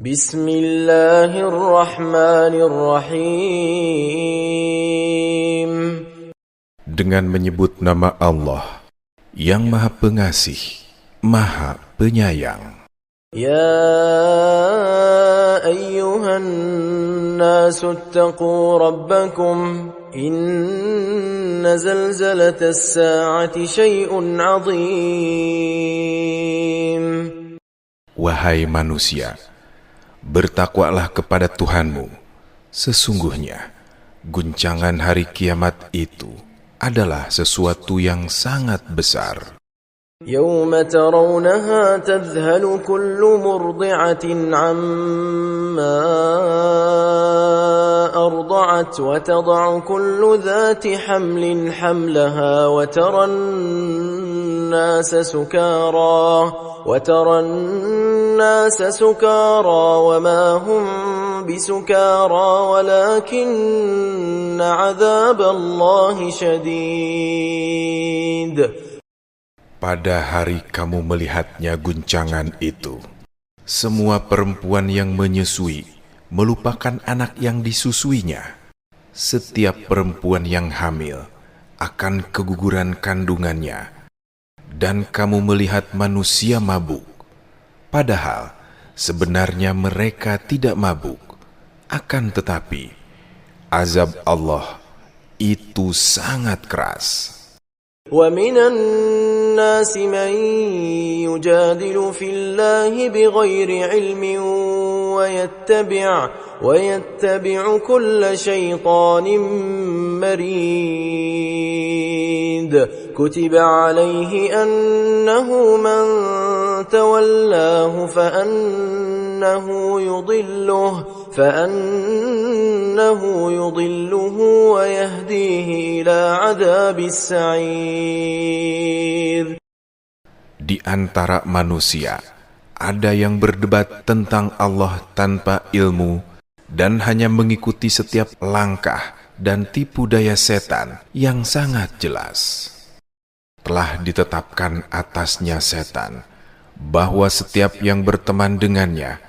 Bismillahirrahmanirrahim. Dengan menyebut nama Allah yang Maha Pengasih, Maha Penyayang. Ya ayyuhan nasu attaqu rabbakum inna zalzalatas sa'ati syai'un 'azim. Wahai manusia, bertakwalah kepada Tuhanmu. Sesungguhnya guncangan hari kiamat itu adalah sesuatu yang sangat besar. يوم ترونها تذهل كل مرضعة عما أرضعت وتضع كل ذات حمل حملها وترى الناس سكارى وما هم بسكارى ولكن عذاب الله شديد. Pada hari kamu melihatnya guncangan itu, semua perempuan yang menyusui melupakan anak yang disusuinya. Setiap perempuan yang hamil akan keguguran kandungannya, dan kamu melihat manusia mabuk. Padahal sebenarnya mereka tidak mabuk. Akan tetapi azab Allah itu sangat keras. وَمِنَ النَّاسِ مَن يُجَادِلُ فِي اللَّهِ بِغَيْرِ عِلْمٍ وَيَتَّبِعُ كُلَّ شَيْطَانٍ مَّرِيدٍ. كُتِبَ عَلَيْهِ أَنَّهُ مَن تَوَلَّاهُ فَأَنَّهُ يُضِلُّهُ وَيَهْدِيهِ إِلَى عَذَابِ السَّعِيرِ. Di antara manusia ada yang berdebat tentang Allah tanpa ilmu dan hanya mengikuti setiap langkah dan tipu daya setan yang sangat jelas. Telah ditetapkan atasnya setan bahwa setiap yang berteman dengannya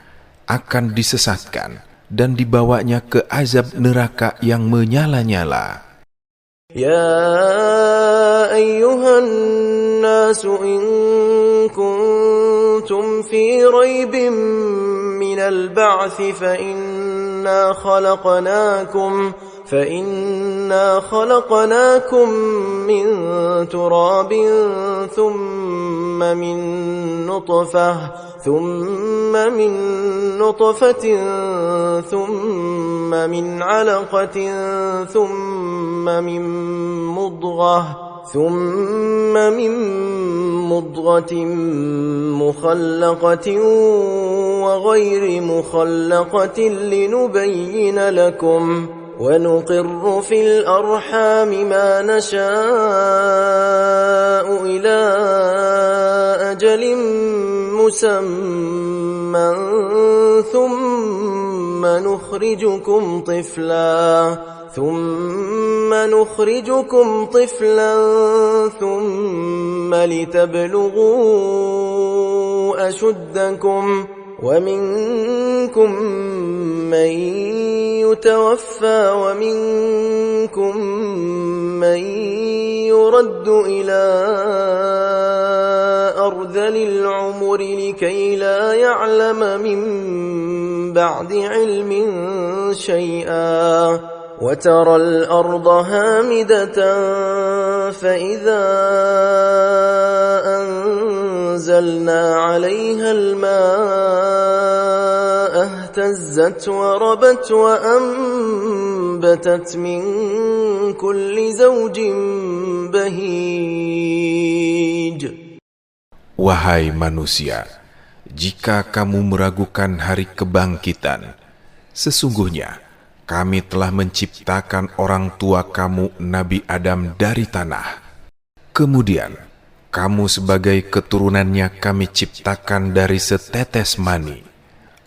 akan disesatkan dan dibawanya ke azab neraka yang menyala-nyala. Ya ayyuhan nasu in kuntum fi raibin minal ba'thi fa inna khalaqnakum min turabin thumma min نطفة ثم من علقة ثم من مضغة مخلقة وغير مخلقة لنبين لكم ونقر في الأرحام ما نشاء إلى أجل مسمى ثم نخرجكم طفلا ثم لتبلغوا أشدكم ومنكم من يتوفى ومنكم من يرد إلى أرذل العمر لكي لا يعلم من بعد علم شيئا وترى الأرض هامدة فإذا أنزلنا عليها الماء اهتزت وربت وأنبتت من كل زوج بهيج. Wahai manusia, jika kamu meragukan hari kebangkitan, sesungguhnya kami telah menciptakan orang tua kamu Nabi Adam dari tanah. Kemudian kamu sebagai keturunannya kami ciptakan dari setetes mani,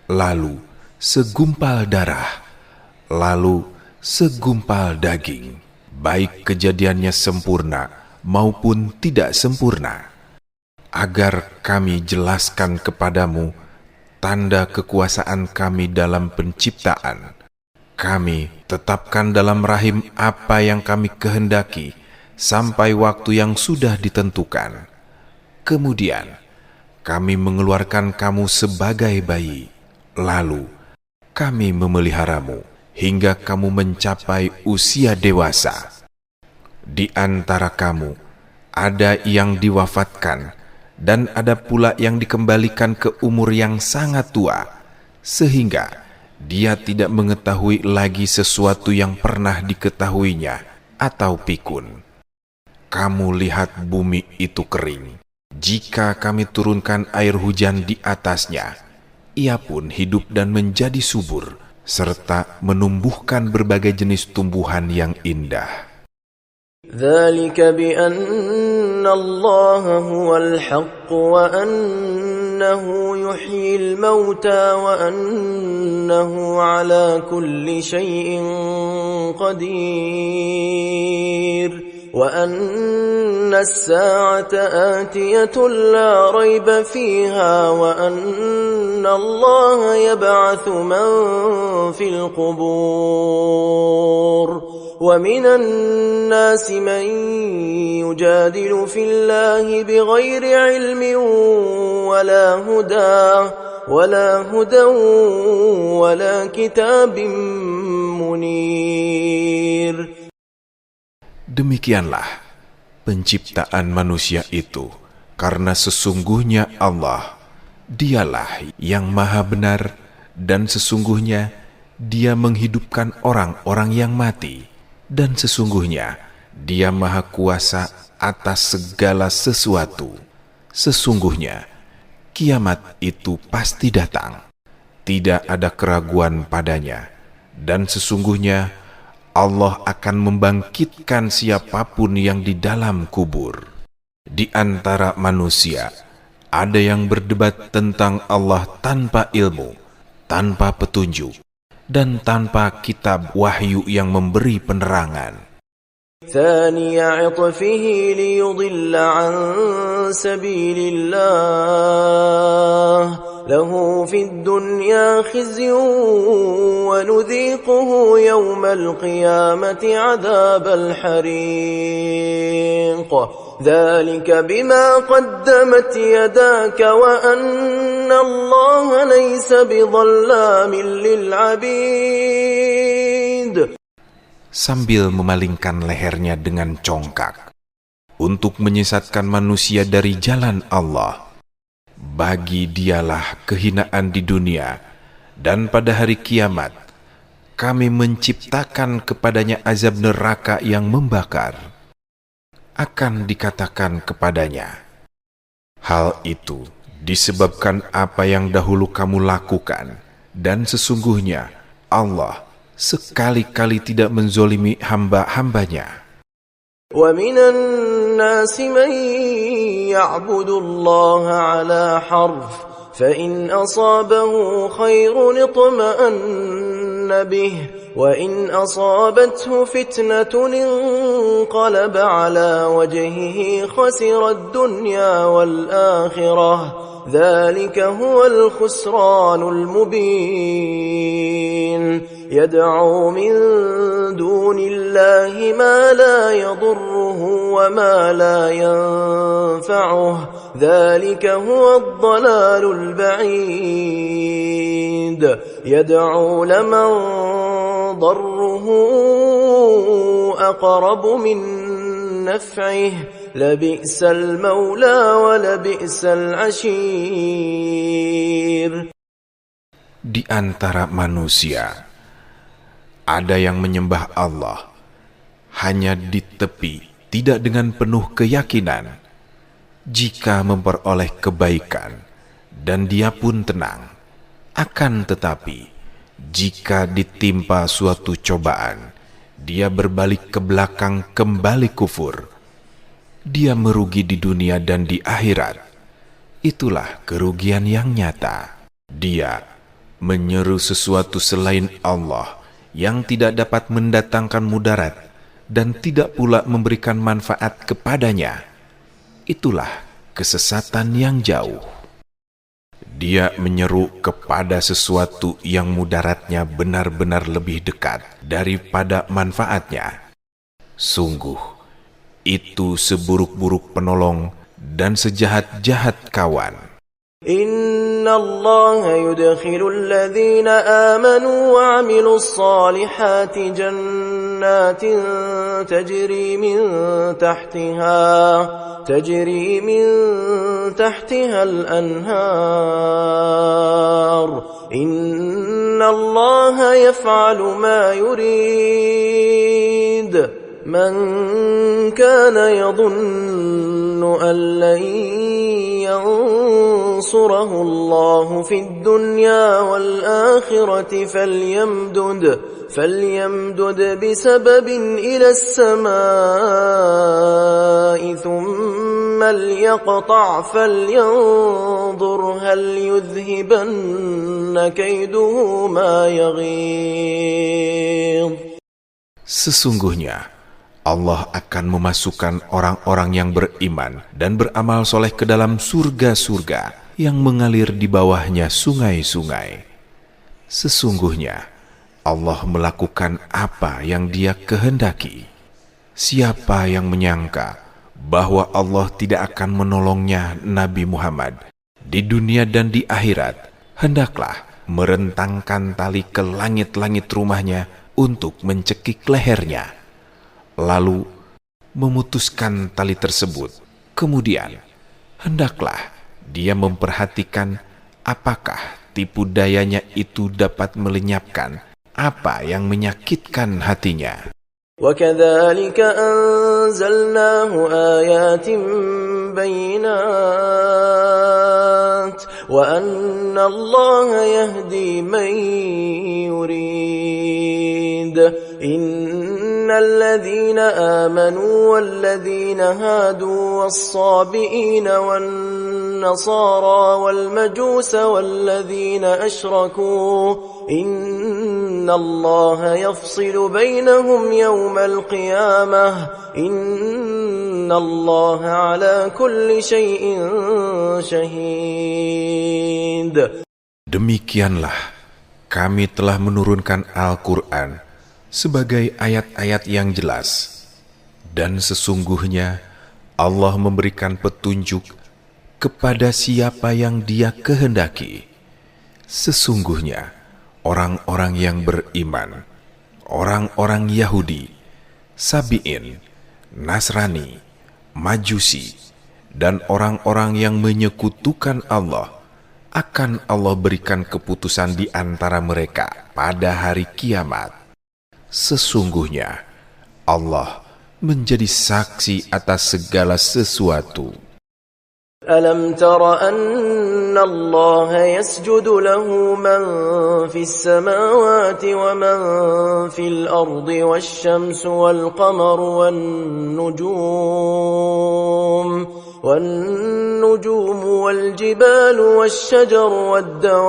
lalu segumpal darah, lalu segumpal daging, baik kejadiannya sempurna maupun tidak sempurna, agar kami jelaskan kepadamu tanda kekuasaan kami dalam penciptaan. Kami tetapkan dalam rahim apa yang kami kehendaki sampai waktu yang sudah ditentukan. Kemudian kami mengeluarkan kamu sebagai bayi, lalu kami memeliharamu hingga kamu mencapai usia dewasa. Di antara kamu ada yang diwafatkan dan ada pula yang dikembalikan ke umur yang sangat tua, sehingga dia tidak mengetahui lagi sesuatu yang pernah diketahuinya atau pikun. Kamu lihat bumi itu kering. Jika kami turunkan air hujan di atasnya, ia pun hidup dan menjadi subur, serta menumbuhkan berbagai jenis tumbuhan yang indah. ذلك بأن الله هو الحق وأنه يحيي الموتى وأنه على كل شيء قدير وأن الساعة آتية لا ريب فيها وأن الله يبعث من في القبور ومن الناس من يجادل في الله بغير علم ولا هدى ولا كتاب منير. Demikianlah penciptaan manusia itu, karena sesungguhnya Allah, Dialah yang maha benar, dan sesungguhnya Dia menghidupkan orang-orang yang mati, dan sesungguhnya Dia maha kuasa atas segala sesuatu. Sesungguhnya kiamat itu pasti datang, tidak ada keraguan padanya, dan sesungguhnya Allah akan membangkitkan siapapun yang di dalam kubur. Di antara manusia ada yang berdebat tentang Allah tanpa ilmu, tanpa petunjuk, dan tanpa kitab wahyu yang memberi penerangan. ثاني عطفه ليضل عن سبيل الله له في الدنيا خزي ونذيقه يوم القيامة عذاب الحريق ذلك بما قدمت يداك وأن الله ليس بظلام للعبيد. Sambil memalingkan lehernya dengan congkak untuk menyesatkan manusia dari jalan Allah. Bagi Dialah kehinaan di dunia, dan pada hari kiamat kami menciptakan kepadanya azab neraka yang membakar. Akan dikatakan kepadanya, hal itu disebabkan apa yang dahulu kamu lakukan, dan sesungguhnya Allah sekali-kali tidak menzolimi hamba-hambanya. وَمِنَ النَّاسِ مَن يَعْبُدُ اللَّهَ عَلَى حَرْفٍ فَإِنْ أَصَابَهُ خَيْرٌ اطْمَأَنَّ بِهِ وَإِنْ أَصَابَتْهُ فِتْنَةٌ انقَلَبَ عَلَى وَجْهِهِ خَسِرَ الدُّنْيَا وَالْآخِرَةَ ذَلِكَ هُوَ الْخُسْرَانُ الْمُبِينُ يَدْعُو مِن دُونِ اللَّهِ مَا لَا يَضُرُّهُ وَمَا لَا يَنفَعُهُ ذَلِكَ هُوَ الضَّلَالُ الْبَعِيدُ يَدْعُو لَمَن ضَرُّهُ أَقْرَبُ مِن نَّفْعِهِ لَبِئْسَ الْمَوْلَى وَلَبِئْسَ الْعَشِيرُ. Di antara manusia ada yang menyembah Allah hanya di tepi, tidak dengan penuh keyakinan. Jika memperoleh kebaikan, dan dia pun tenang. Akan tetapi, jika ditimpa suatu cobaan, dia berbalik ke belakang kembali kufur. Dia merugi di dunia dan di akhirat. Itulah kerugian yang nyata. Dia menyeru sesuatu selain Allah yang tidak dapat mendatangkan mudarat dan tidak pula memberikan manfaat kepadanya. Itulah kesesatan yang jauh. Dia menyeru kepada sesuatu yang mudaratnya benar-benar lebih dekat daripada manfaatnya. Sungguh, itu seburuk-buruk penolong dan sejahat-jahat kawan. Inna Allah yudkhilu alladhina amanu wa 'amilus salihati jannatin tajri min tahtiha al-anhar. Inna Allah yaf'alu ma yurid. من كان يظن أن لن ينصره الله في الدنيا والآخرة فليمدد بسبب إلى السماء ثم ليقطع فلينظر هل يذهبن كيده ما يغيظ. Sesungguhnya Allah akan memasukkan orang-orang yang beriman dan beramal soleh ke dalam surga-surga yang mengalir di bawahnya sungai-sungai. Sesungguhnya Allah melakukan apa yang Dia kehendaki. Siapa yang menyangka bahwa Allah tidak akan menolongnya Nabi Muhammad di dunia dan di akhirat, hendaklah merentangkan tali ke langit-langit rumahnya untuk mencekik lehernya, lalu memutuskan tali tersebut. Kemudian hendaklah dia memperhatikan apakah tipu dayanya itu dapat melenyapkan apa yang menyakitkan hatinya. وَكَذَلِكَ أَنزَلْنَاهُ آيَاتٍ بَيِّنَاتٍ وَأَنَّ اللَّهَ يَهْدِي مَن يُرِيدُ. إِنَّ الَّذِينَ آمَنُوا وَالَّذِينَ هَادُوا وَالصَّابِئِينَ وَالنَّصَارَى وَالْمَجُوسَ وَالَّذِينَ أَشْرَكُوا إِنَّ اللَّهَ يَفْصِلُ بَيْنَهُمْ يَوْمَ الْقِيَامَةِ إِنَّ اللَّهَ عَلَى كُلِّ شَيْءٍ شَهِيدٌ. Demikianlah kami telah menurunkan Al-Quran sebagai ayat-ayat yang jelas, dan sesungguhnya Allah memberikan petunjuk kepada siapa yang Dia kehendaki. Sesungguhnya orang-orang yang beriman, orang-orang Yahudi, Sabi'in, Nasrani, Majusi, dan orang-orang yang menyekutukan Allah, akan Allah berikan keputusan di antara mereka pada hari kiamat. Sesungguhnya Allah menjadi saksi atas segala sesuatu. أَلَمْ تَرَ أَنَّ اللَّهَ يَسْجُدُ لَهُ مَنْ فِي السَّمَاوَاتِ وَمَنْ فِي الْأَرْضِ وَالشَّمْسُ وَالْقَمَرُ وَالنُّجُومُ وَالْجِبَالُ وَالشَّجَرُ وَالدَّوَابُّ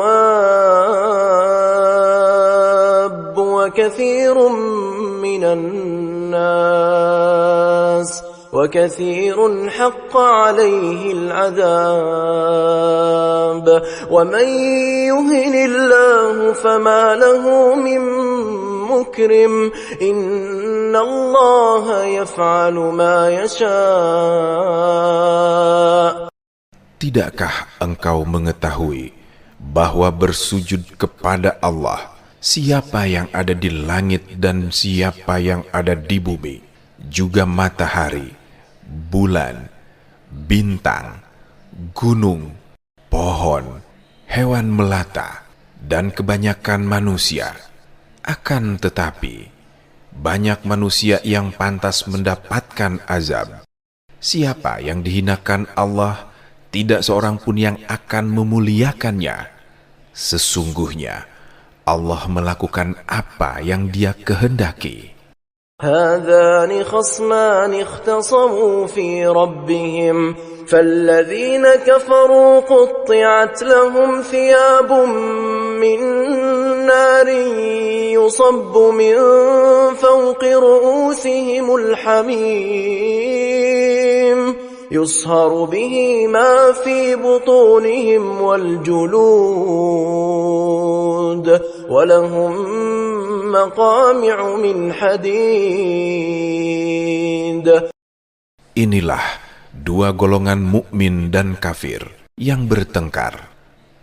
وَكَثِيرٌ مِّنَ النَّاسِ وَكَثِيرٌ حَقَّ عَلَيْهِ الْعَذَابُ وَمَنْ يُهِنِ اللَّهُ فَمَا لَهُ مِنْ مُكْرِمٍ إِنَّ اللَّهَ يَفْعَلُ مَا يَشَاءُ. Tidakkah engkau mengetahui bahwa bersujud kepada Allah siapa yang ada di langit dan siapa yang ada di bumi, juga matahari, bulan, bintang, gunung, pohon, hewan melata, dan kebanyakan manusia. Akan tetapi, banyak manusia yang pantas mendapatkan azab. Siapa yang dihinakan Allah, tidak seorang pun yang akan memuliakannya. Sesungguhnya, Allah melakukan apa yang Dia kehendaki. هذان خصمان اختصموا في ربهم فالذين كفروا قطعت لهم ثياب من نار يصب من فوق رؤوسهم الحميم يصهر به ما في بطونهم والجلود ولهم مقامع من حديد. Inilah dua golongan mukmin dan kafir yang bertengkar.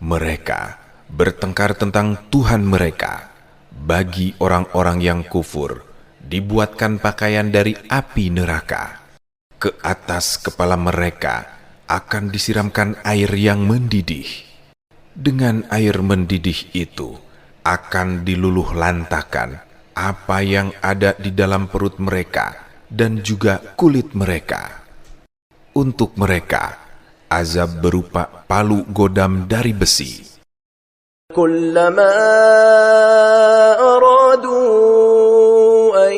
Mereka bertengkar tentang Tuhan mereka. Bagi orang-orang yang kufur, dibuatkan pakaian dari api neraka. Ke atas kepala mereka akan disiramkan air yang mendidih. Dengan air mendidih itu akan diluluh lantakan apa yang ada di dalam perut mereka dan juga kulit mereka. Untuk mereka, azab berupa palu godam dari besi. Kullama aradu an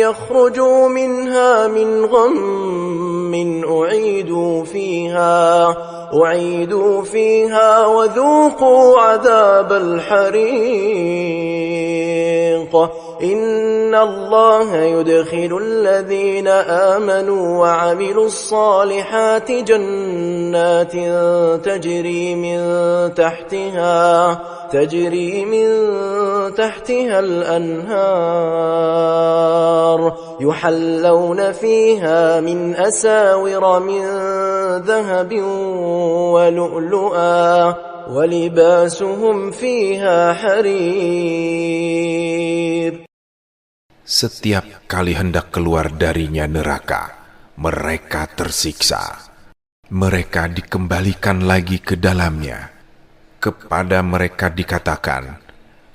yakhruju minha min ghammin u'idu fiha wa dhuqu 'adzabal hariq. Inna Allah yudkhilu alladhina amanu wa 'amilus salihati jannatin tajri min tahtiha al-anhar yuhallawna fiha min asawira min dhahabin wa lu'lu'a wa libasuhum fiha harir. Setiap kali hendak keluar darinya neraka, mereka tersiksa. Mereka dikembalikan lagi ke dalamnya. Kepada mereka dikatakan,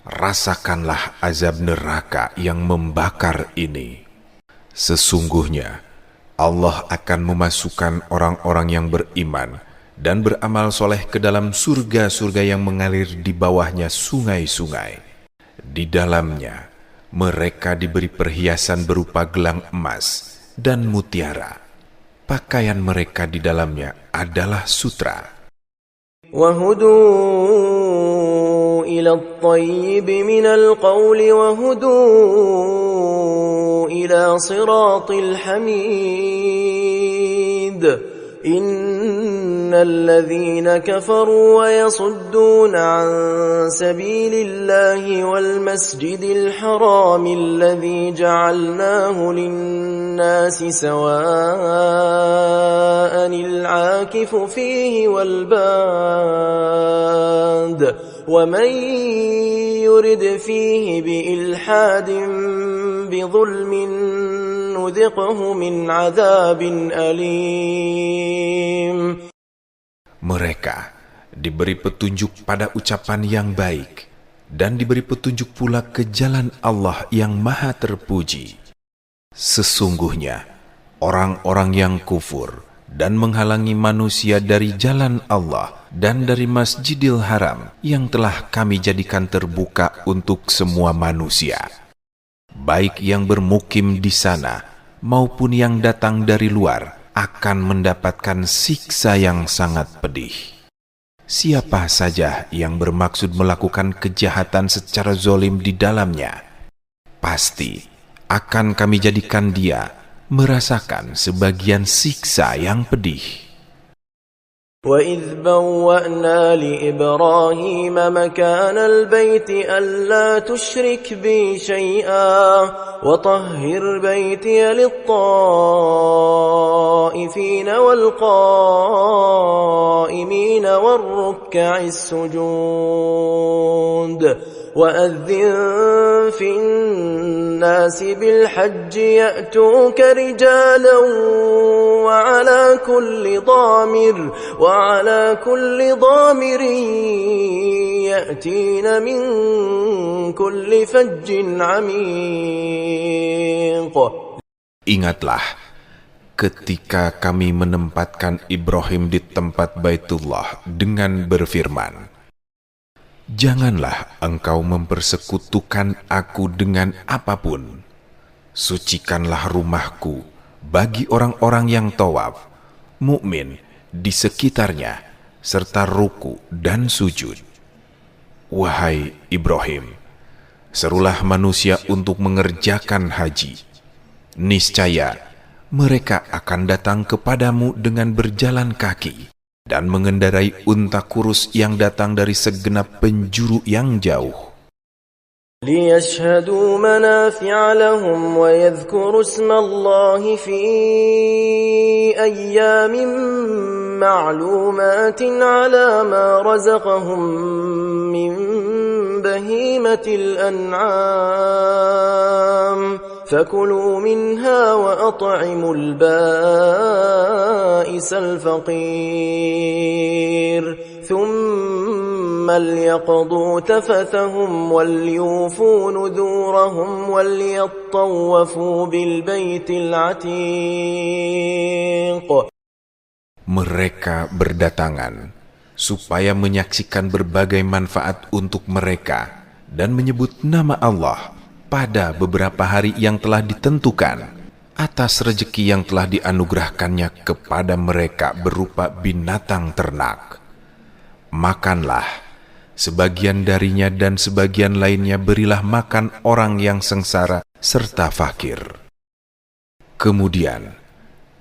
rasakanlah azab neraka yang membakar ini. Sesungguhnya, Allah akan memasukkan orang-orang yang beriman dan beramal soleh ke dalam surga-surga yang mengalir di bawahnya sungai-sungai. Di dalamnya, mereka diberi perhiasan berupa gelang emas dan mutiara. Pakaian mereka di dalamnya adalah sutra. وَهُدُوا إِلَى الطَّيِّبِ مِنَ الْقَوْلِ وَهُدُوا إِلَى صِرَاطِ الْحَمِيدِ. إِنَّ الَّذِينَ كَفَرُوا وَيَصُدُّونَ عَن سَبِيلِ اللَّهِ وَالْمَسْجِدِ الْحَرَامِ الَّذِي جَعَلْنَاهُ لِلنَّاسِ سَوَاءً الْعَاكِفُ فِيهِ وَالْبَادِ وَمَن يُرِدْ فِيهِ بِإِلْحَادٍ بِظُلْمٍ نُذِقْهُ مِنْ عَذَابٍ أَلِيمٍ. Mereka diberi petunjuk pada ucapan yang baik dan diberi petunjuk pula ke jalan Allah yang Maha Terpuji. Sesungguhnya orang-orang yang kufur dan menghalangi manusia dari jalan Allah dan dari Masjidil Haram yang telah kami jadikan terbuka untuk semua manusia, baik yang bermukim di sana maupun yang datang dari luar, akan mendapatkan siksa yang sangat pedih. Siapa saja yang bermaksud melakukan kejahatan secara zolim di dalamnya, pasti akan kami jadikan dia merasakan sebagian siksa yang pedih. وَإِذْ بَوَّأْنَا لِإِبْرَاهِيمَ مَكَانَ الْبَيْتِ أَلَّا تُشْرِكْ بِي شَيْئًا وَطَهِّرْ بَيْتِيَ لِلطَّائِفِينَ وَالْقَائِمِينَ وَالرُّكَّعِ السُّجُودِ وَأَذِّن فِي النَّاسِ بِالْحَجِّ يَأْتُوكَ رِجَالًا وعلى كل ضامر يأتين من كل فج عميق. Ingatlah ketika kami menempatkan Ibrahim di tempat Baitullah dengan berfirman, janganlah engkau mempersekutukan aku dengan apapun. Sucikanlah rumahku bagi orang-orang yang tawaf, mukmin di sekitarnya, serta ruku dan sujud. Wahai Ibrahim, serulah manusia untuk mengerjakan haji. Niscaya mereka akan datang kepadamu dengan berjalan kaki dan mengendarai unta kurus yang datang dari segenap penjuru yang jauh. ليشهدوا منافع لهم ويذكروا اسم الله في أيام معلومات على ما رزقهم من بهيمة الأنعام فكلوا منها وأطعموا البائس الفقير ثم ليقضوا تفثهم وليوفوا نذورهم وليطوفوا بالبيت العتيق. Mereka berdatangan supaya menyaksikan berbagai manfaat untuk mereka dan menyebut nama Allah pada beberapa hari yang telah ditentukan atas rezeki yang telah dianugerahkannya kepada mereka berupa binatang ternak. Makanlah sebagian darinya dan sebagian lainnya berilah makan orang yang sengsara serta fakir. Kemudian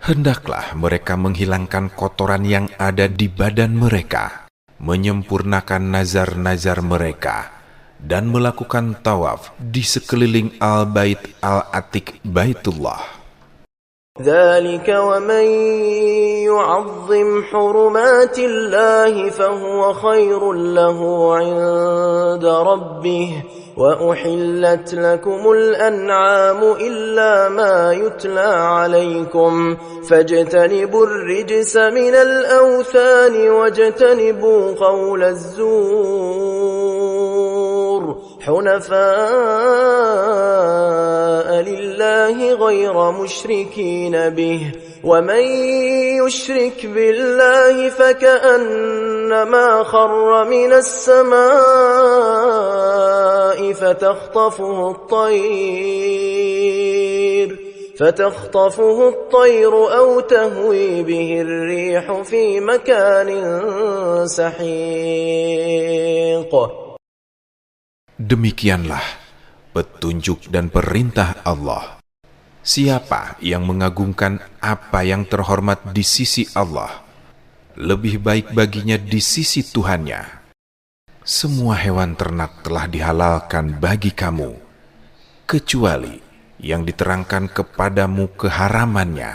hendaklah mereka menghilangkan kotoran yang ada di badan mereka, menyempurnakan nazar-nazar mereka, dan melakukan tawaf di sekeliling Al-Bait Al-Atiq Baitullah. ذلك ومن يعظم حرمات الله فهو خير له عند ربه وأحلت لكم الأنعام إلا ما يتلى عليكم فاجتنبوا الرجس من الأوثان واجتنبوا قول الزور حنفاء لله غير مشركين به ومن يشرك بالله فكأنما خر من السماء فتخطفه الطير أو تهوي به الريح في مكان سحيق. Demikianlah petunjuk dan perintah Allah. Siapa yang mengagungkan apa yang terhormat di sisi Allah, lebih baik baginya di sisi Tuhannya. Semua hewan ternak telah dihalalkan bagi kamu, kecuali yang diterangkan kepadamu keharamannya.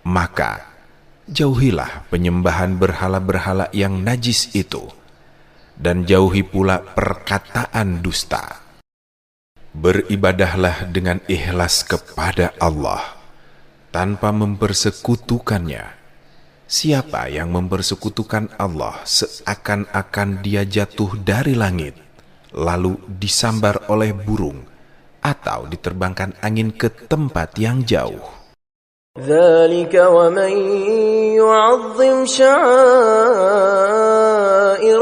Maka jauhilah penyembahan berhala-berhala yang najis itu, dan jauhi pula perkataan dusta. Beribadahlah dengan ikhlas kepada Allah, tanpa mempersekutukannya. Siapa yang mempersekutukan Allah seakan-akan dia jatuh dari langit, lalu disambar oleh burung, atau diterbangkan angin ke tempat yang jauh. ذلك ومن يعظم شعائر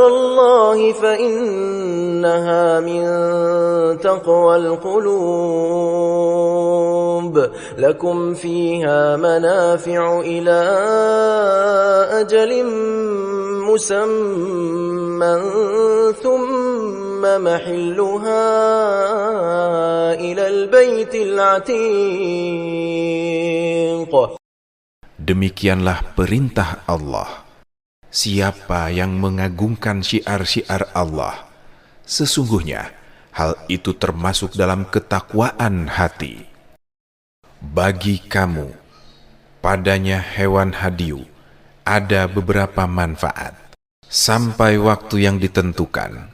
الله فإنها من تقوى القلوب لكم فيها منافع إلى أجل مسمى ثم محلها إلى البيت العتيق. Demikianlah perintah Allah. Siapa yang mengagungkan syiar-syiar Allah, sesungguhnya hal itu termasuk dalam ketakwaan hati. Bagi kamu, padanya hewan hadiu, ada beberapa manfaat, sampai waktu yang ditentukan.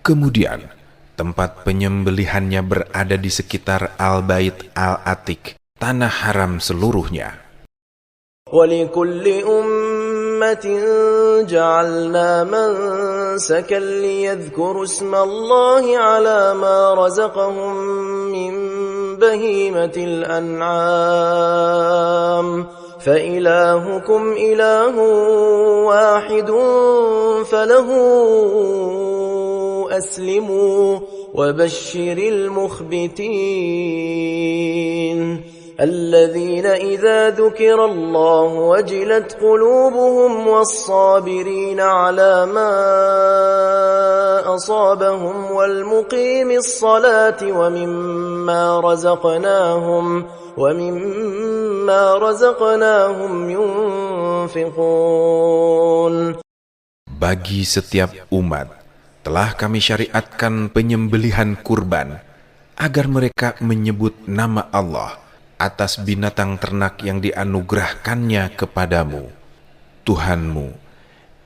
Kemudian, tempat penyembelihannya berada di sekitar Al-Bait Al-Atiq, tanah haram seluruhnya. وَلِكُلِّ أُمَّةٍ جَعَلْنَا مَنسَكًا لِيَذْكُرُوا اسْمَ اللَّهِ عَلَى مَا رَزَقَهُم مِّن بَهِيمَةِ الْأَنْعَامِ فَإِلَٰهُكُمْ إِلَٰهٌ وَاحِدٌ فَلَهُ أَسْلِمُوا وَبَشِّرِ الْمُخْبِتِينَ. الذين إذا ذكر الله وجلت قلوبهم والصابرين على ما أصابهم والمقيم الصلاة ومما رزقناهم ينفقون. Bagi setiap umat telah kami syariatkan penyembelihan kurban agar mereka menyebut nama Allah atas binatang ternak yang dianugerahkannya kepadamu. Tuhanmu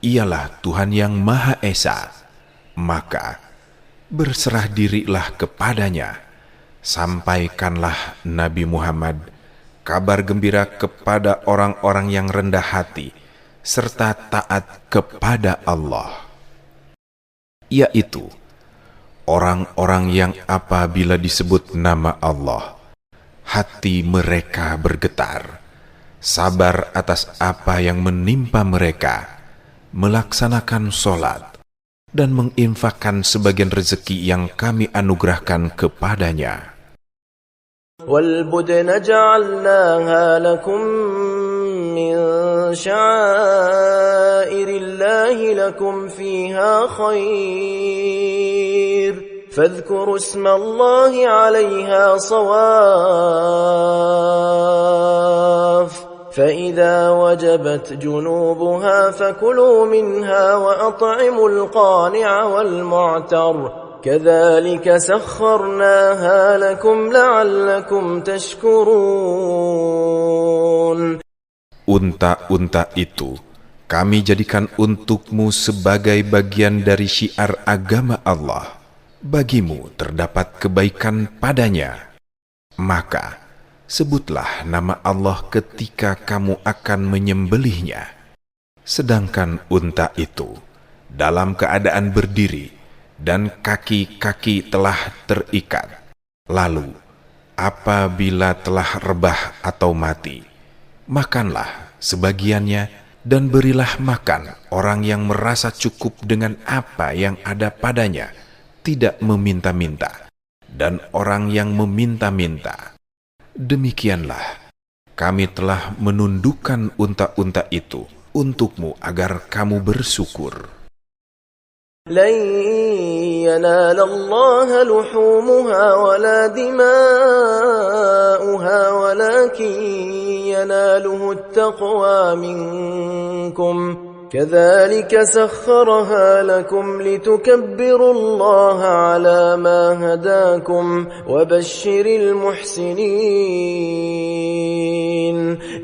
ialah Tuhan yang Maha Esa, maka berserah dirilah kepadanya. Sampaikanlah Nabi Muhammad kabar gembira kepada orang-orang yang rendah hati serta taat kepada Allah, yaitu orang-orang yang apabila disebut nama Allah hati mereka bergetar, sabar atas apa yang menimpa mereka, melaksanakan sholat, dan menginfakkan sebagian rezeki yang kami anugerahkan kepadanya. وَالْبُدْنَ جَعَلْنَاهَا لَكُمْ مِنْ شَعَائِرِ اللَّهِ لَكُمْ فِيهَا خَيْرٌ فاذكروا اسم الله عليها صواف فإذا وجبت جنوبها فكلوا منها وأطعموا القانع والمعتر كذلك سخرناها لكم لعلكم تشكرون. Unta-unta itu kami jadikan untukmu sebagai bagian dari syiar agama Allah. Bagimu terdapat kebaikan padanya, maka sebutlah nama Allah ketika kamu akan menyembelihnya. Sedangkan unta itu dalam keadaan berdiri dan kaki-kaki telah terikat. Lalu apabila telah rebah atau mati, makanlah sebagiannya dan berilah makan orang yang merasa cukup dengan apa yang ada padanya, tidak meminta-minta, dan orang yang meminta-minta. Demikianlah kami telah menundukkan unta-unta itu untukmu agar kamu bersyukur. لن ينال الله لحومها ولا دماؤها ولكن يناله التقوى منكم كذلك سخرها لكم لتكبروا الله على ما هداكم وبشر المحسنين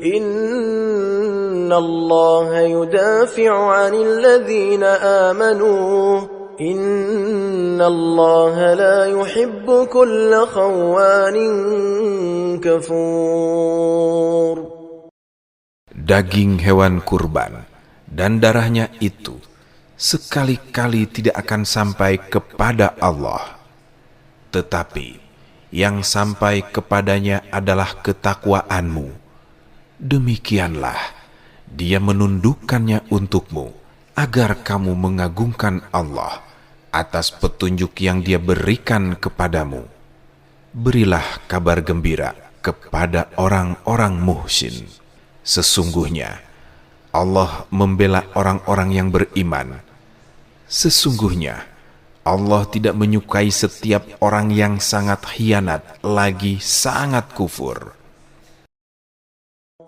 إن الله يدافع عن الذين آمنوا إن الله لا يحب كل خوان كفور. Daging hewan kurban dan darahnya itu sekali-kali tidak akan sampai kepada Allah, tetapi yang sampai kepadanya adalah ketakwaanmu. Demikianlah Dia menundukkannya untukmu agar kamu mengagungkan Allah atas petunjuk yang Dia berikan kepadamu. Berilah kabar gembira kepada orang-orang muhsin. Sesungguhnya Allah membela orang-orang yang beriman. Sesungguhnya Allah tidak menyukai setiap orang yang sangat khianat lagi sangat kufur.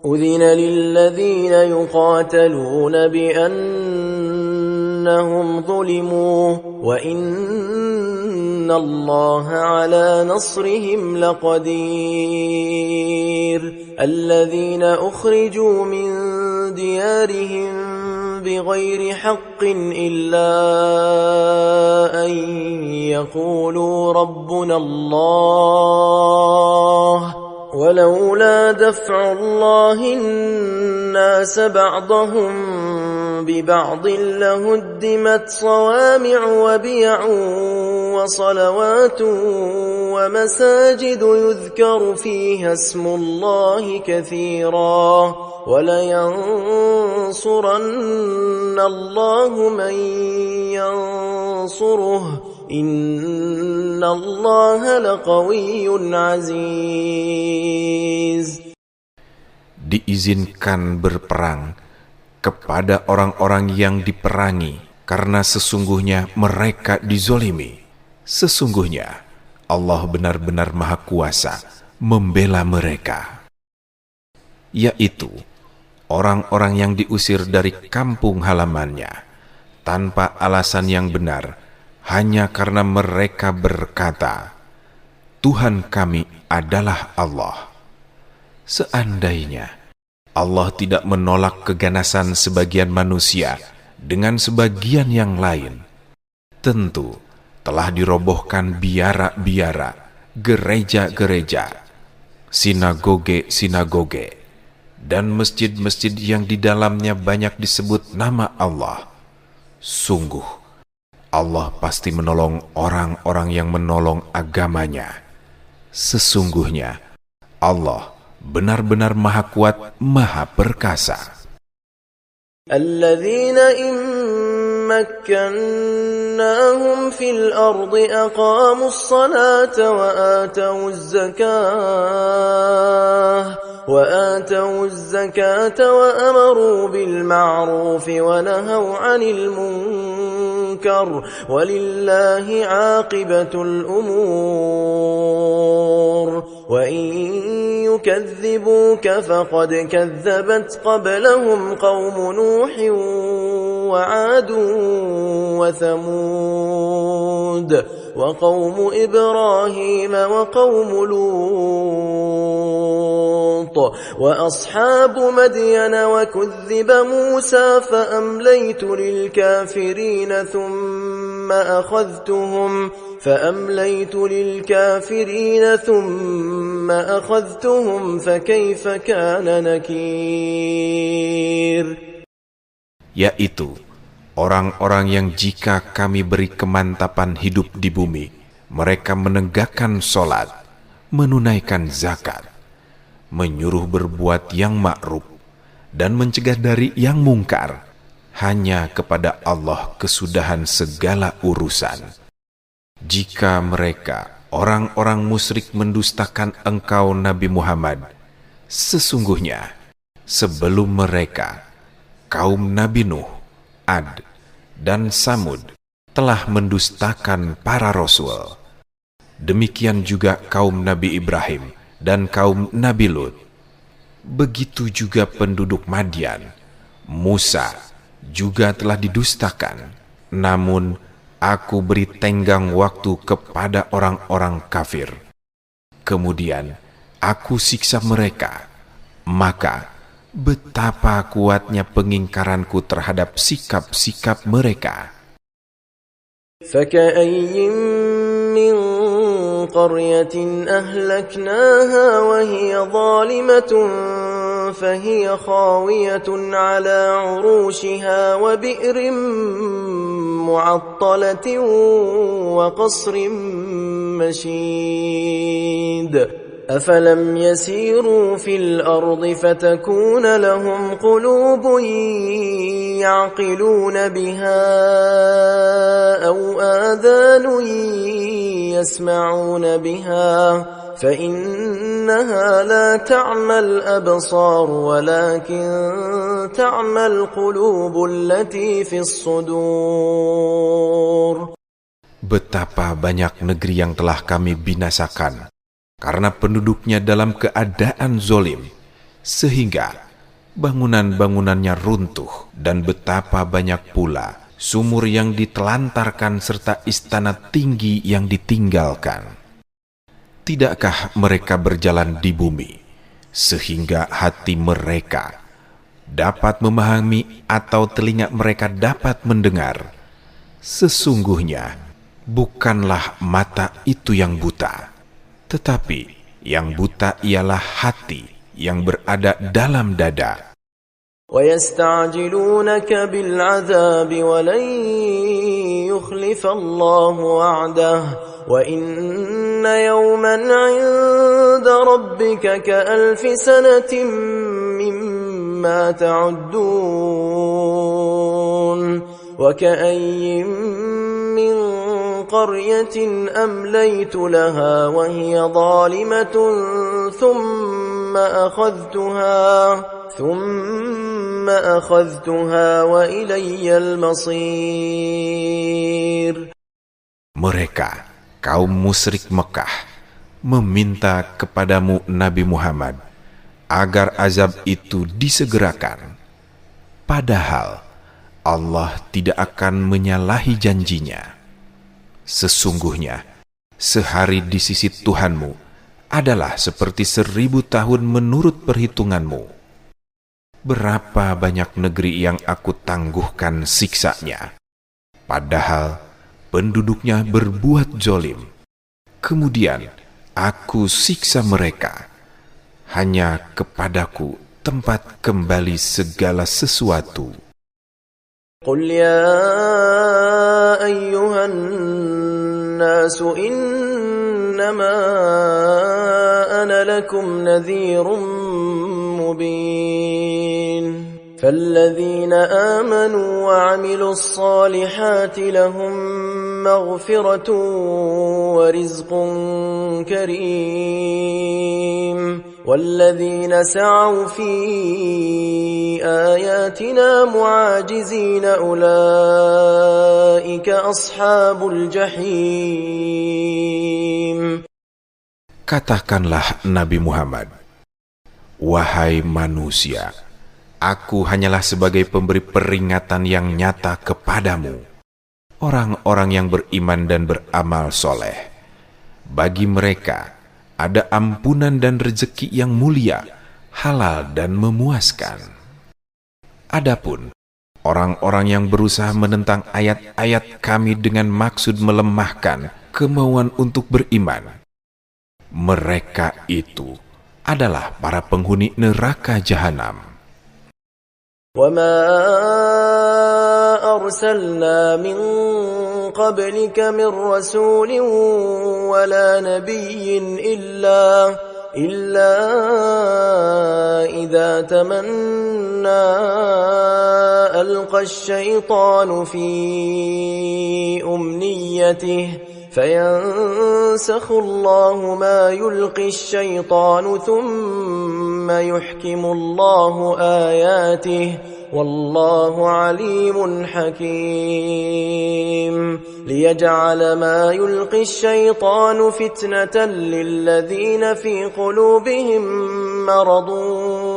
أذن للذين يقاتلون بأنهم ظلموا وإن الله على نصرهم لقدير الذين أخرجوا من ديارهم بغير حق إلا أن يقولوا ربنا الله ولولا دفع الله الناس بعضهم ببعض لهدمت صوامع وبيع وصلوات ومساجد يذكر فيها اسم الله كثيرا ولينصرن الله من ينصره إن الله لقوي عزيز. Diizinkan berperang kepada orang-orang yang diperangi, karena sesungguhnya mereka dizolimi. Sesungguhnya Allah benar-benar Maha Kuasa membela mereka, yaitu orang-orang yang diusir dari kampung halamannya tanpa alasan yang benar, hanya karena mereka berkata, Tuhan kami adalah Allah. Seandainya Allah tidak menolak keganasan sebagian manusia dengan sebagian yang lain, tentu telah dirobohkan biara-biara, gereja-gereja, sinagoge-sinagoge, dan masjid-masjid yang di dalamnya banyak disebut nama Allah. Sungguh, Allah pasti menolong orang-orang yang menolong agamanya. Sesungguhnya, Allah benar-benar Maha Kuat, Maha Perkasa. الذين إن مكناهم في الأرض أقاموا الصلاة وآتوا الزكاة وأمروا بالمعروف ونهوا عن المنكر ولله عاقبة الأمور وإن يكذبوك فقد كذبت قبلهم قوم نوح وعاد وثمود وقوم إبراهيم وقوم لوط وأصحاب مدين وكذب موسى فأمليت للكافرين ثم أخذتهم فكيف كان نكير. Yaitu orang-orang yang jika kami beri kemantapan hidup di bumi, mereka menegakkan sholat, menunaikan zakat, menyuruh berbuat yang ma'ruf, dan mencegah dari yang mungkar. Hanya kepada Allah kesudahan segala urusan. Jika mereka, orang-orang musyrik, mendustakan engkau Nabi Muhammad, sesungguhnya sebelum mereka, kaum Nabi Nuh, Ad, dan Samud telah mendustakan para rasul. Demikian juga kaum Nabi Ibrahim dan kaum Nabi Lut. Begitu juga penduduk Madian. Musa juga telah didustakan. Namun aku beri tenggang waktu kepada orang-orang kafir. Kemudian aku siksa mereka. Maka betapa kuatnya pengingkaranku terhadap sikap-sikap mereka. فكأي من قرية أهلكناها وهي ظالمة فهي خاوية على عروشها وبئر معطلة وقصر مشيد أفلم يسيروا في الأرض فتكون لهم قلوب يعقلون بها أو آذان يسمعون بها فإنها لا تعمى الأبصار ولكن تعمى القلوب التي في الصدور. Betapa banyak negeri yang telah kami binasakan karena penduduknya dalam keadaan zolim, sehingga bangunan-bangunannya runtuh, dan betapa banyak pula sumur yang ditelantarkan serta istana tinggi yang ditinggalkan. Tidakkah mereka berjalan di bumi sehingga hati mereka dapat memahami atau telinga mereka dapat mendengar? Sesungguhnya bukanlah mata itu yang buta, tetapi yang buta ialah hati yang berada dalam dada. وَيَسْتَعْجِلُونَكَ بِالْعَذَابِ وَلَنْ يُخْلِفَ اللَّهُ وَعْدَهُ وَإِنَّ يَوْمًا عِندَ رَبِّكَ كَأَلْفِ سَنَةٍ مِّمَّا تَعُدُّونَ وَكَأَيٍّ مِّن قرية أمليت لها وهي ظالمة ثم أخذتها وإلي المصير. Mereka, kaum musyrik Mekah, meminta kepadamu Nabi Muhammad agar azab itu disegerakan. Padahal Allah tidak akan menyalahi janjinya. Sesungguhnya, sehari di sisi Tuhanmu adalah seperti 1000 tahun menurut perhitunganmu. Berapa banyak negeri yang aku tangguhkan siksanya, padahal penduduknya berbuat zolim. Kemudian aku siksa mereka. Hanya kepadaku tempat kembali segala sesuatu. قل يا أيها الناس إنما أنا لكم نذير مبين فالذين آمنوا وعملوا الصالحات لهم مغفرة ورزق كريم والذين سعوا في آياتنا معاجزين أولئك أصحاب الجحيم. Katakanlah Nabi Muhammad, wahai manusia, aku hanyalah sebagai pemberi peringatan yang nyata kepadamu, orang-orang yang beriman dan beramal soleh. Bagi mereka ada ampunan dan rezeki yang mulia, halal dan memuaskan. Adapun orang-orang yang berusaha menentang ayat-ayat kami dengan maksud melemahkan kemauan untuk beriman, mereka itu adalah para penghuni neraka jahanam. وَمَا أَرْسَلْنَا مِنْ قَبْلِكَ مِنْ رَسُولٍ وَلَا نَبِيٍّ إِلَّا إِذَا تَمَنَّى أَلْقَى الشَّيْطَانُ فِي أُمْنِيَّتِهِ فَيَنْسَخُ اللَّهُ مَا يُلْقِي الشَّيْطَانُ ثُمَّ يُحْكِمُ اللَّهُ آيَاتِهِ وَاللَّهُ عَلِيمٌ حَكِيمٌ لِيَجْعَلَ مَا يُلْقِي الشَّيْطَانُ فِتْنَةً لِلَّذِينَ فِي قُلُوبِهِم مَّرَضٌ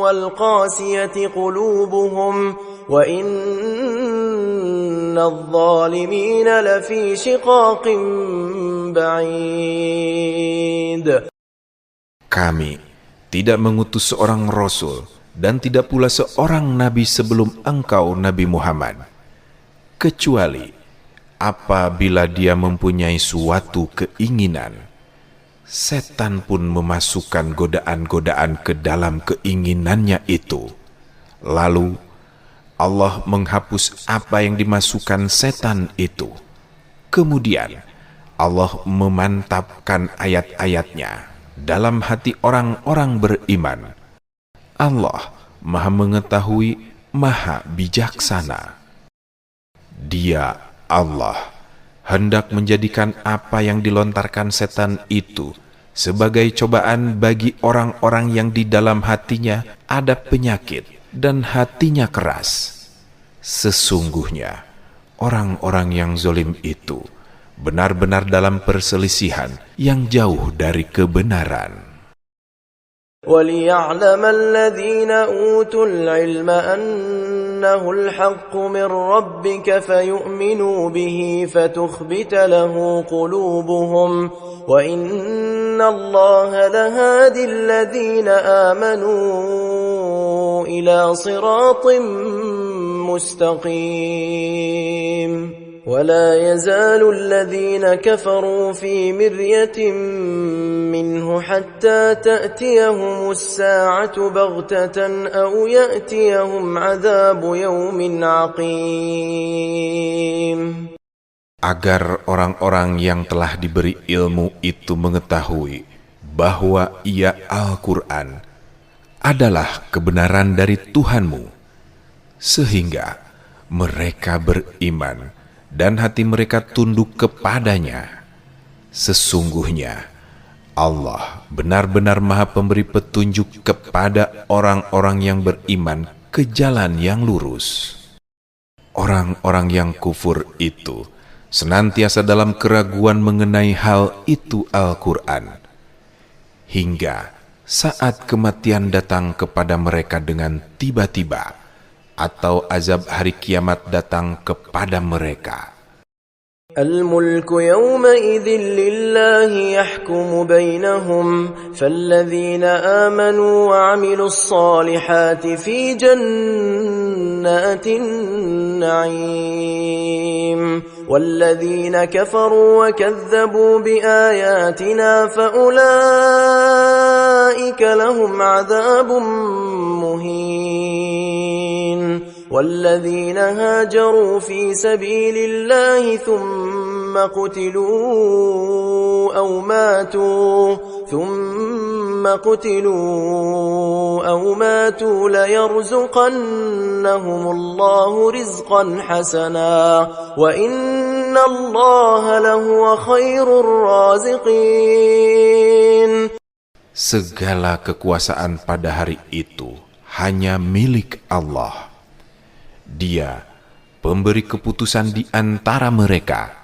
وَالْقَاسِيَةِ قُلُوبُهُمْ وَإِنَّ الظَّالِمِينَ لَفِي شِقَاقٍ بَعِيدٍ. Kami tidak mengutus seorang Rasul dan tidak pula seorang Nabi sebelum engkau Nabi Muhammad, kecuali apabila dia mempunyai suatu keinginan, setan pun memasukkan godaan-godaan ke dalam keinginannya itu. Lalu Allah menghapus apa yang dimasukkan setan itu. Kemudian Allah memantapkan ayat-ayatnya dalam hati orang-orang beriman. Allah Maha Mengetahui, Maha Bijaksana. Dia, Allah, hendak menjadikan apa yang dilontarkan setan itu sebagai cobaan bagi orang-orang yang di dalam hatinya ada penyakit dan hatinya keras. Sesungguhnya orang-orang yang zalim itu benar-benar dalam perselisihan yang jauh dari kebenaran. وَلِيَعْلَمَ الَّذِينَ أُوتُوا الْعِلْمَ أَنَّهُ الْحَقُّ مِنْ رَبِّكَ فَيُؤْمِنُوا بِهِ فَتُخْبِتَ لَهُ قُلُوبُهُمْ وَإِنَّ اللَّهَ لَهَادِي الَّذِينَ آمَنُوا إِلَى صِرَاطٍ مُسْتَقِيمٍ. وَلَا يَزَالُ الَّذِينَ كَفَرُوا فِي مِرْيَةٍ مِّنْهُ حَتَّى تَأْتِيَهُمُ السَّاعَةُ بَغْتَةً أَوْ يَأْتِيَهُمْ عَذَابُ يَوْمٍ عَقِيمٍ. Agar orang-orang yang telah diberi ilmu itu mengetahui bahwa ia Al-Quran adalah kebenaran dari Tuhanmu, sehingga mereka beriman dan hati mereka tunduk kepadanya. Sesungguhnya Allah benar-benar Maha Pemberi petunjuk kepada orang-orang yang beriman ke jalan yang lurus. Orang-orang yang kufur itu senantiasa dalam keraguan mengenai hal itu Al-Quran, hingga saat kematian datang kepada mereka dengan tiba-tiba, atau azab hari kiamat datang kepada mereka. الملك يومئذ لله يحكم بينهم فالذين آمنوا وعملوا الصالحات في جنات النعيم والذين كفروا وكذبوا بآياتنا فأولئك لهم عذاب مهين والذين هاجروا في سبيل الله ثم قتلوا أو ماتوا ليرزقنهم الله رزقا حسنا وإن الله لهو خير الرازقين. Segala kekuasaan pada hari itu hanya milik Allah. Dia pemberi keputusan di antara mereka.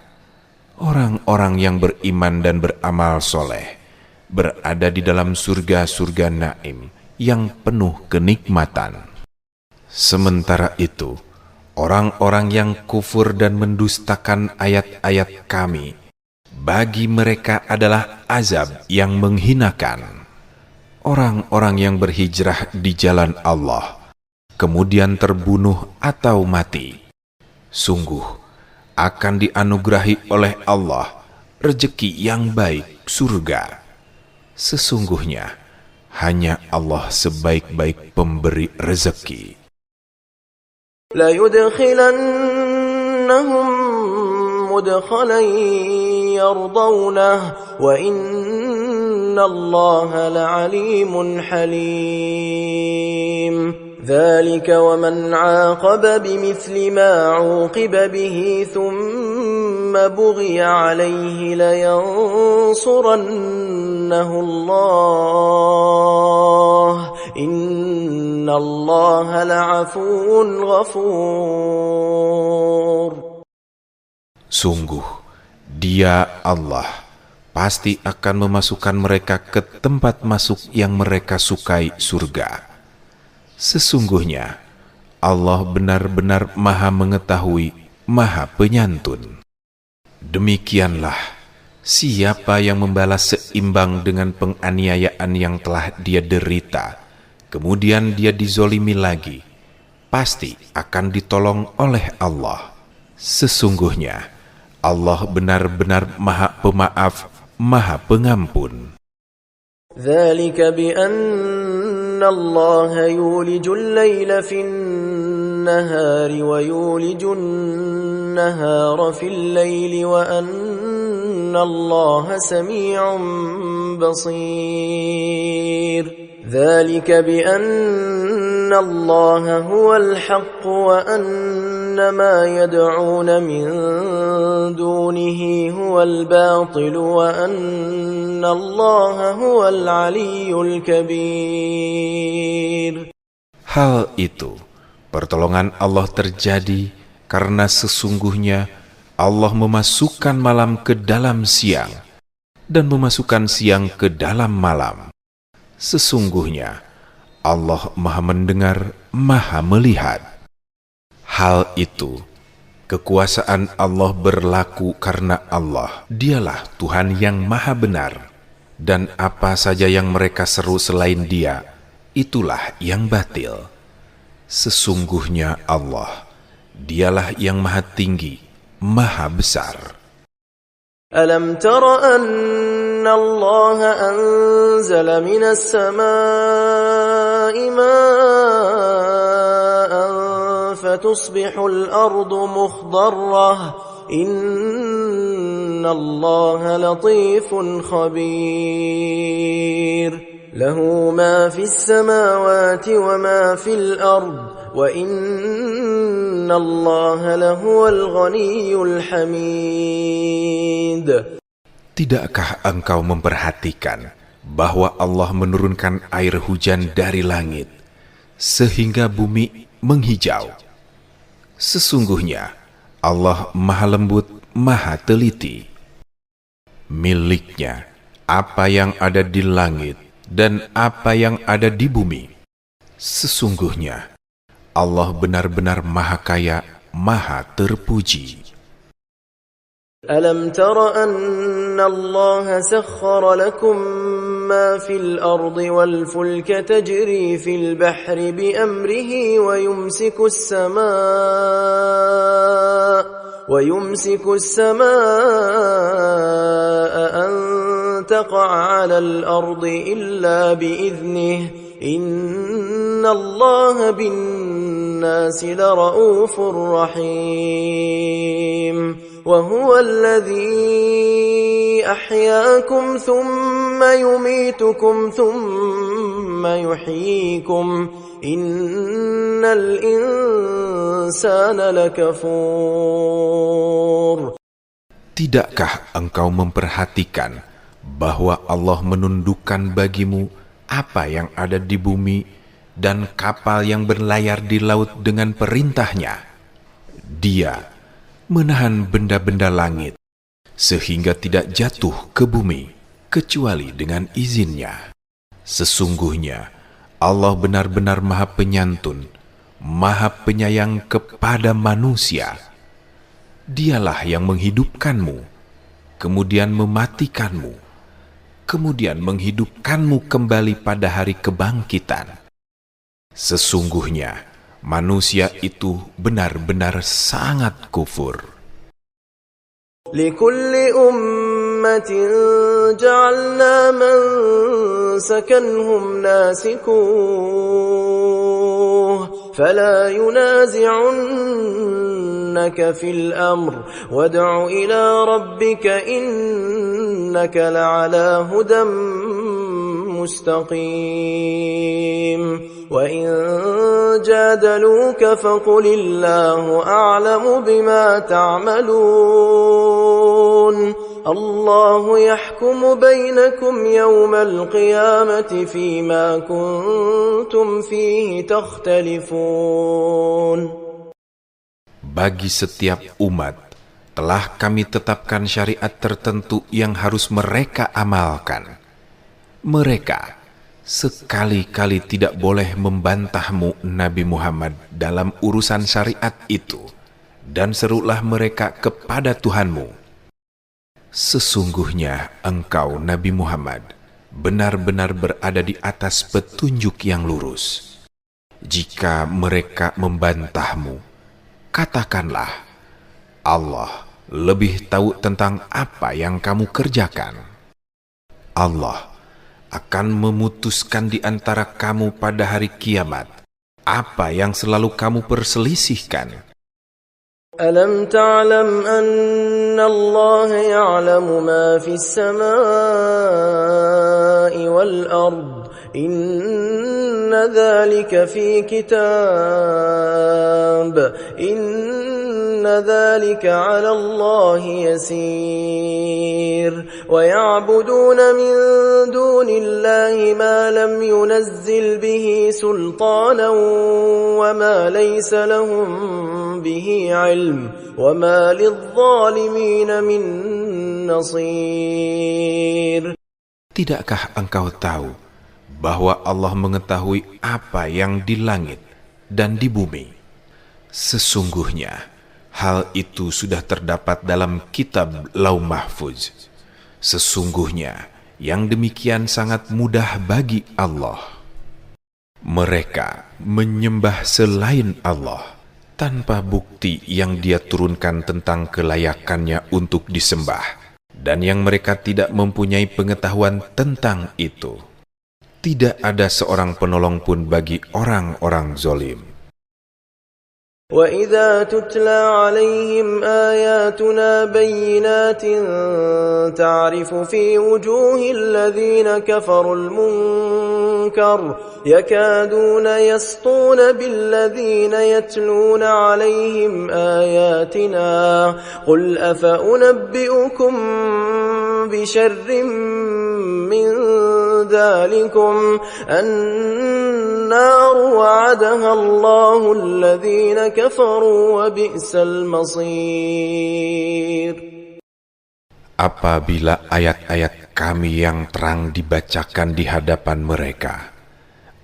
Orang-orang yang beriman dan beramal soleh berada di dalam surga-surga naim yang penuh kenikmatan. Sementara itu, orang-orang yang kufur dan mendustakan ayat-ayat Kami, bagi mereka adalah azab yang menghinakan. Orang-orang yang berhijrah di jalan Allah kemudian terbunuh atau mati, sungguh akan dianugerahi oleh Allah rezeki yang baik, surga. Sesungguhnya hanya Allah sebaik-baik pemberi rezeki. La yudkhilannahum mudkhalan yardawna wa inna Allaha la'alimun halim. ذلك ومن عاقب بمثل ما عوقب به ثم بغي عليه لينصرنه الله إن الله لعفو غفور. Sungguh, Dia Allah pasti akan memasukkan mereka ke tempat masuk yang mereka sukai, surga. Sesungguhnya Allah benar-benar Maha Mengetahui, Maha Penyantun. Demikianlah siapa yang membalas seimbang dengan penganiayaan yang telah dia derita, kemudian dia dizolimi lagi, pasti akan ditolong oleh Allah. Sesungguhnya Allah benar-benar Maha Pemaaf, Maha Pengampun. ذلك بأن الله يولج الليل في النهار ويولج النهار في الليل وأن الله سميع بصير. ذلك بأن الله هو الحق وأن ما يدعون من دونه هو الباطل وأن الله هو العلي الكبير. Hal itu, pertolongan Allah terjadi karena sesungguhnya Allah memasukkan malam ke dalam siang dan memasukkan siang ke dalam malam. Sesungguhnya Allah Maha Mendengar, Maha Melihat. Hal itu, kekuasaan Allah berlaku karena Allah, Dialah Tuhan yang Maha Benar, dan apa saja yang mereka seru selain Dia, itulah yang batil. Sesungguhnya Allah, Dialah yang Maha Tinggi, Maha Besar. ألم تر أن الله أنزل من السماء ماء فتصبح الأرض مخضرة إن الله لطيف خبير. له ما في السماوات وما في الأرض وإن الله لهو الغني الحميد. Tidakkah engkau memperhatikan bahwa Allah menurunkan air hujan dari langit sehingga bumi menghijau? Sesungguhnya Allah Maha Lembut, Maha Teliti. Miliknya apa yang ada di langit dan apa yang ada di bumi. Sesungguhnya Allah benar-benar Maha Kaya, Maha Terpuji. ألم تر أن الله سخر لكم ما في الأرض والفلك تجري في البحر بأمره ويمسك السماء أن تقع على الأرض إلا بإذنه إن الله بالناس لرؤوف رحيم وهو الذي أحياكم ثم يميتكم ثم يحييكم إن الإنسان لكفور. Tidakkah engkau memperhatikan bahwa Allah menundukkan bagimu apa yang ada di bumi dan kapal yang berlayar di laut dengan perintahnya? Dia menahan benda-benda langit sehingga tidak jatuh ke bumi kecuali dengan izinnya. Sesungguhnya Allah benar-benar Maha Penyantun, Maha Penyayang kepada manusia. Dialah yang menghidupkanmu, kemudian mematikanmu, kemudian menghidupkanmu kembali pada hari kebangkitan. Sesungguhnya manusia itu benar-benar sangat kufur. لكل أمة جعلنا منسكا هم ناسكوه فلا ينازعنك في الأمر وادع إلى ربك إنك لعلى هدى مستقيم وإن جادلوك فقل الله أعلم بما تعملون الله يحكم بينكم يوم القيامة فيما كنتم فيه تختلفون. Bagi setiap umat telah kami tetapkan syariat tertentu yang harus mereka amalkan. Mereka sekali-kali tidak boleh membantahmu Nabi Muhammad dalam urusan syariat itu, dan serulah mereka kepada Tuhanmu. Sesungguhnya engkau Nabi Muhammad benar-benar berada di atas petunjuk yang lurus. Jika mereka membantahmu, katakanlah, Allah lebih tahu tentang apa yang kamu kerjakan. Allah akan memutuskan di antara kamu pada hari kiamat apa yang selalu kamu perselisihkan. Alam ta'lam anna Allah ya'lamu ma fis samai wal ard inna dhalika fi kitab inna dhalika 'ala Allah yasir wa ya'buduna min dunillahi ma lam yunazzil bihi sultanan wa ma laysa lahum bihi 'ilm wa ma lidh-dhalimin min nasir. Tidakkah engkau tahu bahwa Allah mengetahui apa yang di langit dan di bumi? Sesungguhnya hal itu sudah terdapat dalam kitab Lauh Mahfuz. Sesungguhnya yang demikian sangat mudah bagi Allah. Mereka menyembah selain Allah tanpa bukti yang Dia turunkan tentang kelayakannya untuk disembah, dan yang mereka tidak mempunyai pengetahuan tentang itu. Tidak ada seorang penolong pun bagi orang-orang zalim. وَإِذَا تُتْلَى عَلَيْهِمْ آيَاتُنَا بَيِّنَاتٍ تَعْرِفُ فِي وُجُوهِ الَّذِينَ كَفَرُوا الْمُنكَرَ يَكَادُونَ يَسْطُونَ بِالَّذِينَ يَتْلُونَ عَلَيْهِمْ آيَاتِنَا قُلْ أَفَأُنَبِّئُكُم بِشَرٍّ مِّن ذَلِكُمْ النَّارُ وَعَدَهَا اللَّهُ الَّذِينَ كَفَرُوا وَبِئْسَ الْمَصِيرُ. Apabila ayat-ayat Kami yang terang dibacakan di hadapan mereka,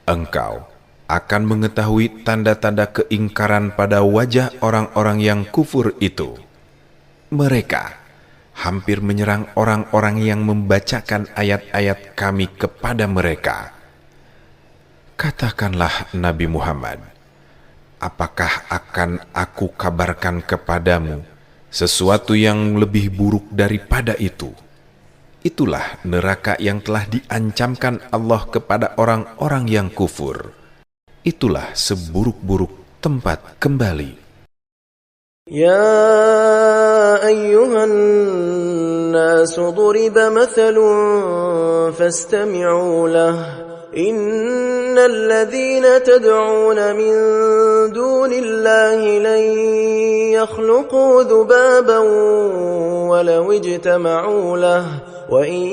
engkau akan mengetahui tanda-tanda keingkaran pada wajah orang-orang yang kufur itu. Mereka hampir menyerang orang-orang yang membacakan ayat-ayat Kami kepada mereka. Katakanlah Nabi Muhammad, apakah akan aku kabarkan kepadamu sesuatu yang lebih buruk daripada itu? Itulah neraka yang telah diancamkan Allah kepada orang-orang yang kufur. Itulah seburuk-buruk tempat kembali. يا أيها الناس ضرب مثل فاستمعوا له إن الذين تدعون من دون الله لن يخلقوا ذبابا ولو اجتمعوا له وإن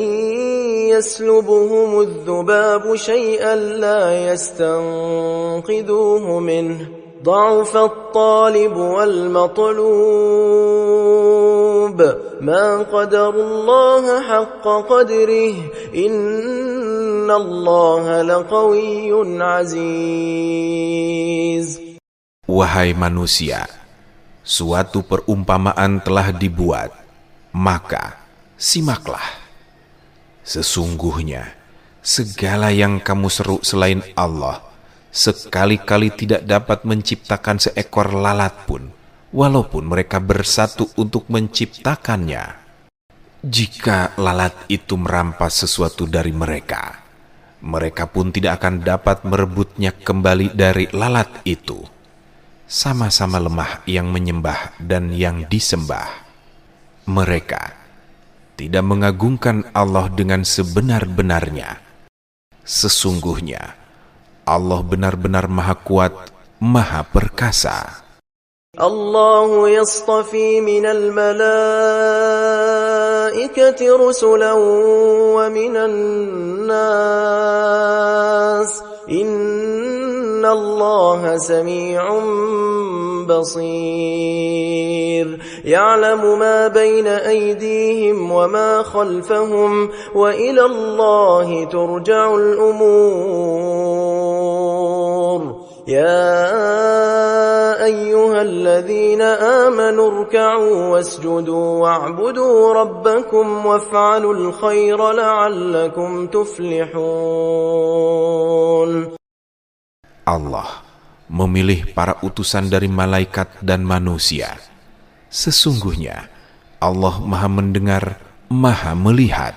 يسلبهم الذباب شيئا لا يستنقذوه منه ضعف الطالب والمطلوب ما قدر الله حق قدره إن الله لقوي عزيز. Wahai manusia, suatu perumpamaan telah dibuat, maka simaklah. Sesungguhnya segala yang kamu seru selain Allah sekali-kali tidak dapat menciptakan seekor lalat pun, walaupun mereka bersatu untuk menciptakannya. Jika lalat itu merampas sesuatu dari mereka, mereka pun tidak akan dapat merebutnya kembali dari lalat itu. Sama-sama lemah yang menyembah dan yang disembah. Mereka tidak mengagungkan Allah dengan sebenar-benarnya. Sesungguhnya Allah benar-benar Maha Kuat, Maha Perkasa. الله يصطفي من الملائكة رسلا ومن الناس إن الله سميع بصير يعلم ما بين أيديهم وما خلفهم وإلى الله ترجع الأمور يا أيها الذين آمنوا اركعوا واسجدوا واعبدوا ربكم وافعلوا الخير لعلكم تفلحون. Allah memilih para utusan dari malaikat dan manusia. Sesungguhnya Allah Maha Mendengar, Maha Melihat.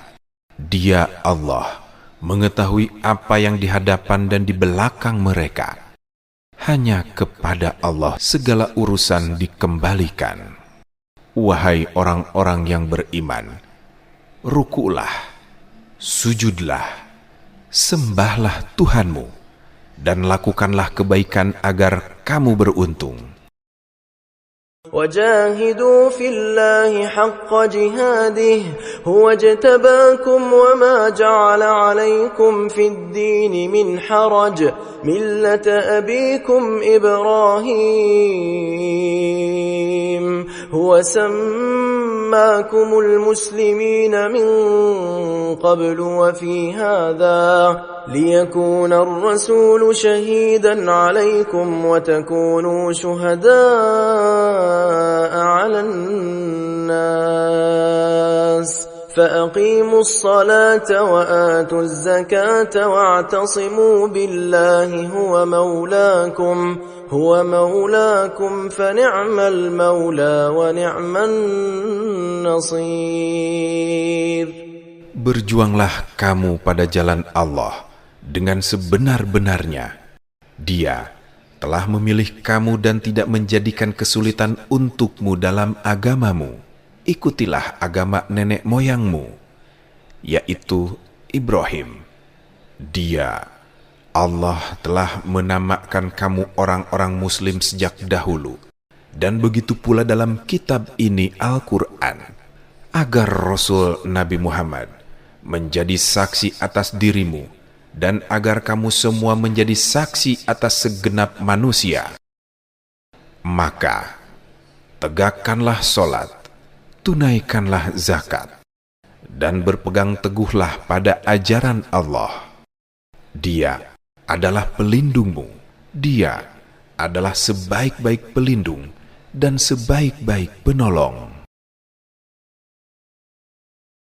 Dia Allah mengetahui apa yang di hadapan dan di belakang mereka. Hanya kepada Allah segala urusan dikembalikan. Wahai orang-orang yang beriman, ruku'lah, sujudlah, sembahlah Tuhanmu, dan lakukanlah kebaikan agar kamu beruntung. وجاهدوا في الله حق جهاده هو اجتباكم وما جعل عليكم في الدين من حرج ملة أبيكم إبراهيم هو سماكم المسلمين من قبل وفي هذا ليكون الرسول شهيدا عليكم وتكونوا شهداء على الناس فأقيموا الصلاة وآتوا الزكاة واعتصموا بالله هو مولاكم فنعم المولى ونعم النصير. Berjuanglah kamu pada jalan Allah dengan sebenar-benarnya. Dia telah memilih kamu dan tidak menjadikan kesulitan untukmu dalam agamamu. Ikutilah agama nenek moyangmu, yaitu Ibrahim. Dia, Allah telah menamakan kamu orang-orang muslim sejak dahulu, dan begitu pula dalam kitab ini Al-Quran, agar Rasul Nabi Muhammad menjadi saksi atas dirimu, dan agar kamu semua menjadi saksi atas segenap manusia. Maka, tegakkanlah solat, tunaikanlah zakat, dan berpegang teguhlah pada ajaran Allah. Dia adalah pelindungmu, Dia adalah sebaik-baik pelindung dan sebaik-baik penolong.